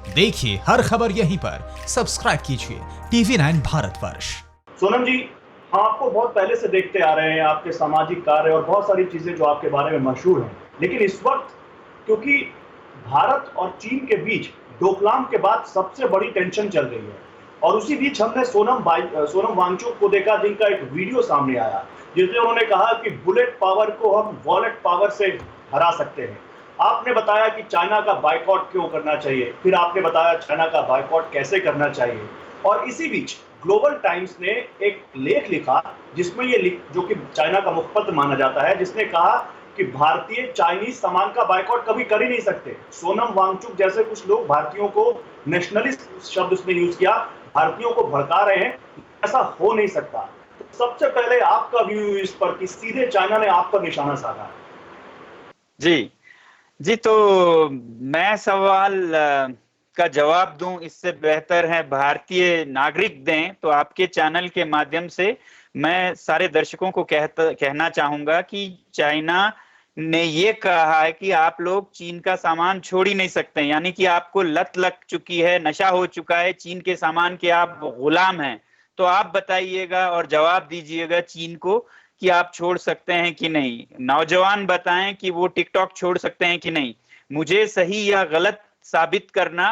देखिए हर खबर यहीं पर, सब्सक्राइब कीजिए TV9 भारतवर्ष। सोनम जी, हम आपको बहुत पहले से देखते आ रहे हैं, आपके सामाजिक कार्य और बहुत सारी चीजें जो आपके बारे में मशहूर हैं। लेकिन इस वक्त क्योंकि भारत और चीन के बीच डोकलाम के बाद सबसे बड़ी टेंशन चल रही है और उसी बीच हमने सोनम वांगचुक को देखा, जिनका एक वीडियो सामने आया जिसमें उन्होंने कहा कि बुलेट पावर को हम वॉलेट पावर से हरा सकते हैं। आपने बताया कि चाइना का बायकॉट क्यों करना चाहिए, फिर आपने बताया चाइना का बायकॉट कैसे करना चाहिए, और इसी बीच ग्लोबल टाइम्स ने एक लेख लिखा जिसमें जो कि चाइना का मुखपत्र माना जाता है, जिसने कहा कि भारतीय चाइनीज सामान का बायकॉट कभी कर ही नहीं सकते। सोनम वांगचुक जैसे कुछ लोग भारतीयों को नेशनलिस्ट शब्द उसने यूज किया, भारतीयों को भड़का रहे हैं, ऐसा हो नहीं सकता। तो सबसे पहले आपका व्यू इस पर कि सीधे चाइना ने आप पर निशाना साधा। जी जी, तो मैं सवाल का जवाब दूं इससे बेहतर है भारतीय नागरिक दें। तो आपके चैनल के माध्यम से मैं सारे दर्शकों को कहना चाहूंगा कि चाइना ने ये कहा है कि आप लोग चीन का सामान छोड़ ही नहीं सकते, यानी कि आपको लत लग चुकी है, नशा हो चुका है, चीन के सामान के आप गुलाम हैं। तो आप बताइएगा और जवाब दीजिएगा चीन को कि आप छोड़ सकते हैं कि नहीं। नौजवान बताएं कि वो टिकटॉक छोड़ सकते हैं कि नहीं। मुझे सही या गलत साबित करना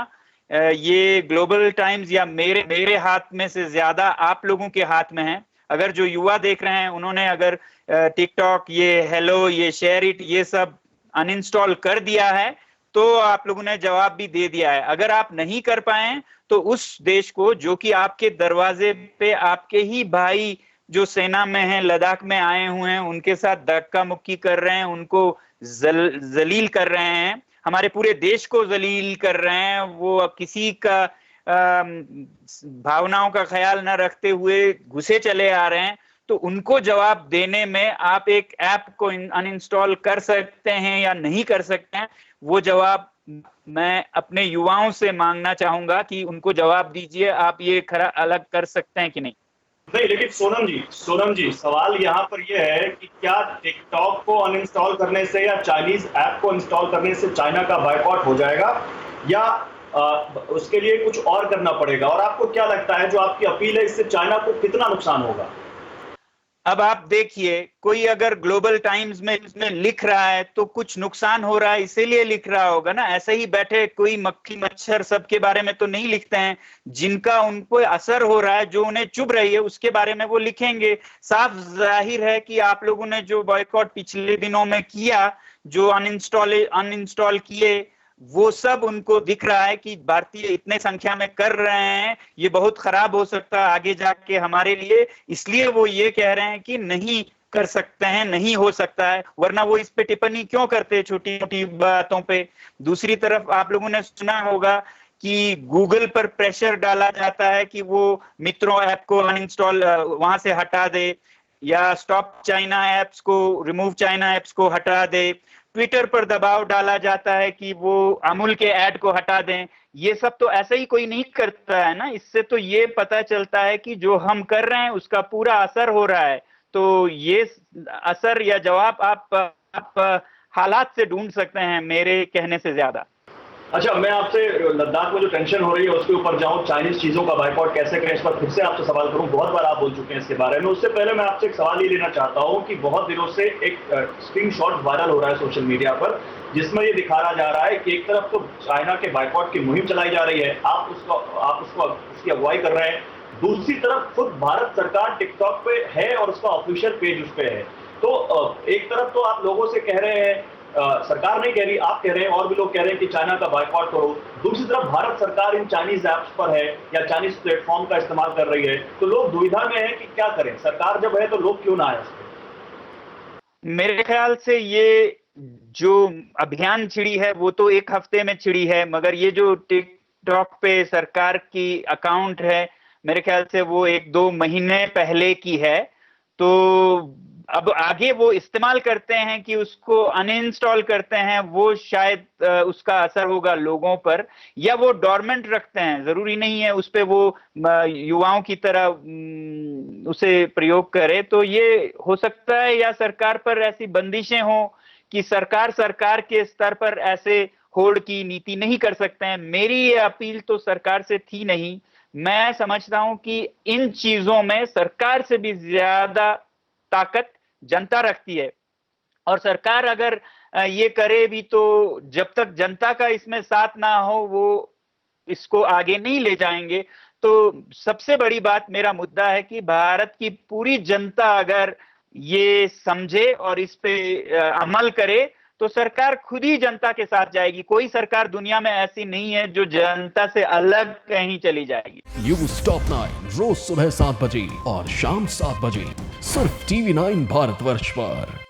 ये ग्लोबल टाइम्स या मेरे हाथ में से ज्यादा आप लोगों के हाथ में है। अगर जो युवा देख रहे हैं उन्होंने अगर टिकटॉक, ये हेलो, ये शेयर इट, ये सब अनइंस्टॉल कर दिया है तो आप लोगों ने जवाब भी दे दिया है। अगर आप नहीं कर पाए तो उस देश को जो कि आपके दरवाजे पे आपके ही भाई जो सेना में हैं, लद्दाख में आए हुए हैं, उनके साथ धक्का मुक्की कर रहे हैं, उनको जलील कर रहे हैं, हमारे पूरे देश को जलील कर रहे हैं, वो किसी का भावनाओं का ख्याल न रखते हुए घुसे चले आ रहे हैं। तो उनको जवाब देने में आप एक ऐप को अनइंस्टॉल कर सकते हैं या नहीं कर सकते हैं, वो जवाब मैं अपने युवाओं से मांगना चाहूंगा कि उनको जवाब दीजिए, आप ये खरा अलग कर सकते हैं कि नहीं। नहीं, लेकिन सोनम जी, सवाल यहाँ पर यह है कि क्या टिकटॉक को अनइंस्टॉल करने से या चाइनीज ऐप को इंस्टॉल करने से चाइना का बायकॉट हो जाएगा या उसके लिए कुछ और करना पड़ेगा? और आपको क्या लगता है जो आपकी अपील है, इससे चाइना को कितना नुकसान होगा? अब आप देखिए, कोई अगर ग्लोबल टाइम्स में इसमें लिख रहा है तो कुछ नुकसान हो रहा है इसीलिए लिख रहा होगा ना। ऐसे ही बैठे कोई मक्खी मच्छर सबके बारे में तो नहीं लिखते हैं। जिनका उन पर असर हो रहा है, जो उन्हें चुभ रही है, उसके बारे में वो लिखेंगे। साफ जाहिर है कि आप लोगों ने जो बॉयकॉट पिछले दिनों में किया, जो अनइंस्टॉल किए, वो सब उनको दिख रहा है कि भारतीय इतने संख्या में कर रहे हैं, ये बहुत खराब हो सकता है आगे जाके हमारे लिए। इसलिए वो ये कह रहे हैं कि नहीं कर सकते हैं, नहीं हो सकता है, वरना वो इस पे टिप्पणी क्यों करते छोटी छोटी बातों पे। दूसरी तरफ आप लोगों ने सुना होगा कि गूगल पर प्रेशर डाला जाता है कि वो मित्रों ऐप को अनइंस्टॉल वहां से हटा दे, या स्टॉप चाइना ऐप्स को, रिमूव चाइना ऐप्स को हटा दे। ट्विटर पर दबाव डाला जाता है कि वो अमूल के ऐड को हटा दें। ये सब तो ऐसे ही कोई नहीं करता है ना। इससे तो ये पता चलता है कि जो हम कर रहे हैं उसका पूरा असर हो रहा है। तो ये असर या जवाब आप हालात से ढूंढ सकते हैं, मेरे कहने से ज्यादा। अच्छा, मैं आपसे लद्दाख में जो टेंशन हो रही है उसके ऊपर जाऊं, चाइनीज चीजों का बायकॉट कैसे करें, इस पर फिर से आपसे सवाल करूं। बहुत बार आप बोल चुके हैं इसके बारे में। उससे पहले मैं आपसे एक सवाल ये लेना चाहता हूं कि बहुत दिनों से एक स्क्रीनशॉट वायरल हो रहा है सोशल मीडिया पर, जिसमें ये दिखाया जा रहा है कि एक तरफ तो चाइना के बायकॉट की मुहिम चलाई जा रही है, आप उसकी अगुवाई कर रहे हैं, दूसरी तरफ खुद भारत सरकार टिकटॉक पे है और उसका ऑफिशियल पेज उस पे है। तो एक तरफ तो आप लोगों से कह रहे हैं, सरकार नहीं कह रही, आप कह रहे हैं, और भी लोग कह रहे हैं कि चाइना का बायकॉट करो। दूसरी तरफ भारत सरकार इन चाइनीज ऐप्स पर है या चाइनीज प्लेटफॉर्म का इस्तेमाल कर रही है, तो लोग दुविधा में हैं कि क्या करें। सरकार जब है तो लोग क्यों ना आए? मेरे ख्याल से ये जो अभियान छिड़ी है वो तो एक हफ्ते में छिड़ी है, मगर ये जो टिकटॉक पे सरकार की अकाउंट है, मेरे ख्याल से वो 1-2 महीने पहले की है। तो अब आगे वो इस्तेमाल करते हैं कि उसको अनइंस्टॉल करते हैं, वो शायद उसका असर होगा लोगों पर, या वो डोरमेंट रखते हैं। जरूरी नहीं है उस पे वो युवाओं की तरह उसे प्रयोग करे। तो ये हो सकता है, या सरकार पर ऐसी बंदिशें हो कि सरकार के स्तर पर ऐसे फोड़ की नीति नहीं कर सकते हैं। मेरी ये अपील तो सरकार से थी नहीं। मैं समझता हूं कि इन चीजों में सरकार से भी ज्यादा ताकत जनता रखती है, और सरकार अगर ये करे भी तो जब तक जनता का इसमें साथ ना हो वो इसको आगे नहीं ले जाएंगे। तो सबसे बड़ी बात, मेरा मुद्दा है कि भारत की पूरी जनता अगर ये समझे और इस पे अमल करे तो सरकार खुद ही जनता के साथ जाएगी। कोई सरकार दुनिया में ऐसी नहीं है जो जनता से अलग कहीं चली जाएगी। न्यूज़ टॉप 9 रोज सुबह 7 बजे और शाम 7 बजे सिर्फ TV9 भारतवर्ष पर।